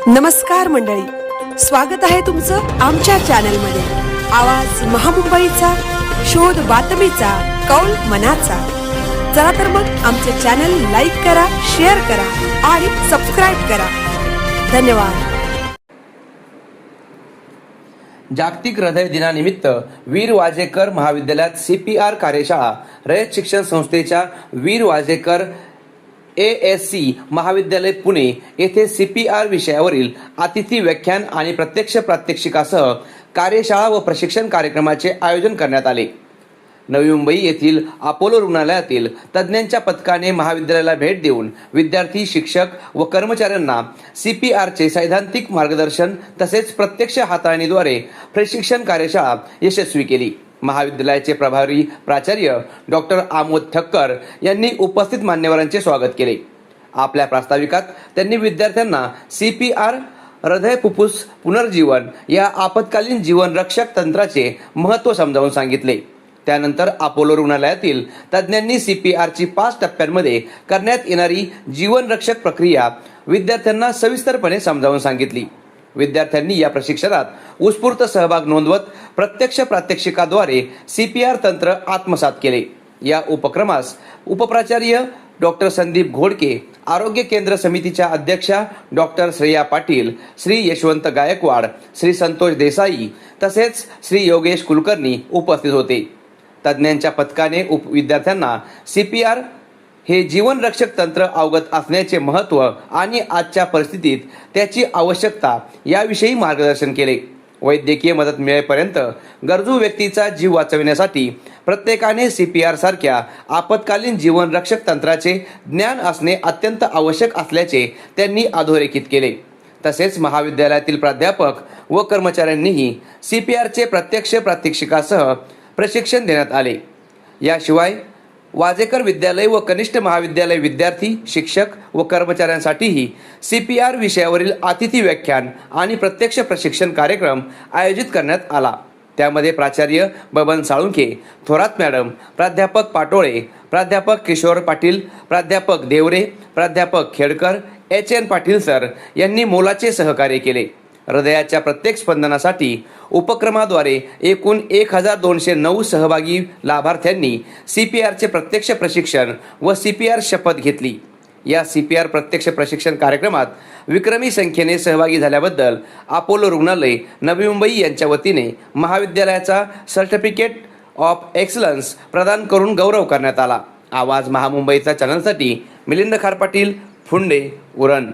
नमस्कार मंडळी, स्वागत आहे तुमचं आमच्या चॅनलमध्ये। आवाज महामुंबईचा, शोध बातमीचा, कौल मनाचा। चला तर मग आमचे चॅनल लाईक करा, शेअर करा आणि सबस्क्राइब करा। धन्यवाद। जागतिक हृदय दिनानिमित्त वीर वाजेकर महाविद्यालयात CPR कार्यशाळा। रयत शिक्षण संस्थेच्या वीर वाजेकर ASC महाविद्यालय पुणे येथे CPR विषयावरील अतिथी व्याख्यान आणि प्रत्यक्ष प्रात्यक्षिकासह कार्यशाळा व प्रशिक्षण कार्यक्रमाचे आयोजन करण्यात आले। नवी मुंबई येथील अपोलो रुग्णालयातील तज्ज्ञांच्या पथकाने महाविद्यालयाला भेट देऊन विद्यार्थी, शिक्षक व कर्मचाऱ्यांना CPRचे सैद्धांतिक मार्गदर्शन तसेच प्रत्यक्ष हाताळणीद्वारे प्रशिक्षण कार्यशाळा यशस्वी केली। महाविद्यालयाचे प्रभारी प्राचार्य डॉक्टर आमोद ठक्कर यांनी उपस्थित मान्यवरांचे स्वागत केले। आपल्या प्रास्ताविकात त्यांनी विद्यार्थ्यांना CPR हृदय फुफ्फुस पुनर्जीवन या आपत्कालीन जीवन रक्षक तंत्राचे महत्त्व समजावून सांगितले। त्यानंतर अपोलो रुग्णालयातील तज्ज्ञांनी CPRची 5 टप्प्यांमध्ये करण्यात येणारी जीवन रक्षक प्रक्रिया विद्यार्थ्यांना सविस्तरपणे समजावून सांगितली। विद्यार्थ्यांनी या प्रशिक्षणात उत्स्फूर्त सहभाग नोंदवत प्रत्यक्ष प्रात्यक्षिकाद्वारे CPR तंत्र आत्मसात केले। या उपक्रमास उपप्राचार्य डॉक्टर संदीप घोडके, आरोग्य केंद्र समितीच्या अध्यक्षा डॉक्टर श्रेया पाटील, श्री यशवंत गायकवाड, श्री संतोष देसाई तसेच श्री योगेश कुलकर्णी उपस्थित होते। तज्ज्ञांच्या पथकाने विद्यार्थ्यांना CPR हे जीवन रक्षक तंत्र अवगत असण्याचे महत्त्व आणि आजच्या परिस्थितीत त्याची आवश्यकता याविषयी मार्गदर्शन केले। वैद्यकीय मदत मिळेपर्यंत गरजू व्यक्तीचा जीव वाचविण्यासाठी प्रत्येकाने CPR सारख्या आपत्कालीन जीवन रक्षक तंत्राचे ज्ञान असणे अत्यंत आवश्यक असल्याचे त्यांनी अधोरेखित केले। तसेच महाविद्यालयातील प्राध्यापक व कर्मचाऱ्यांनीही CPRचे प्रत्यक्ष प्रात्यक्षिकासह प्रशिक्षण देण्यात आले। याशिवाय वाजेकर विद्यालय व कनिष्ठ महाविद्यालय विद्यार्थी, शिक्षक व कर्मचाऱ्यांसाठीही CPR विषयावरील अतिथी व्याख्यान आणि प्रत्यक्ष प्रशिक्षण कार्यक्रम आयोजित करण्यात आला। त्यामध्ये प्राचार्य बबन साळुंखे, थोरात मॅडम, प्राध्यापक पाटोळे, प्राध्यापक किशोर पाटील, प्राध्यापक देवरे, प्राध्यापक खेडकर, HN पाटील सर यांनी मोलाचे सहकार्य केले। हृदयाच्या प्रत्येक स्पंदनासाठी उपक्रमाद्वारे एकूण 1209 सहभागी लाभार्थ्यांनी CPRचे प्रत्यक्ष प्रशिक्षण व CPR शपथ घेतली। या CPR प्रत्यक्ष प्रशिक्षण कार्यक्रमात विक्रमी संख्येने सहभागी झाल्याबद्दल अपोलो रुग्णालय नवी मुंबई यांच्या वतीने महाविद्यालयाचा सर्टिफिकेट ऑफ एक्सलन्स प्रदान करून गौरव करण्यात आला। आवाज महामुंबईचा चॅनलसाठी मिलिंद खारपाटील, फुंडे, उरण।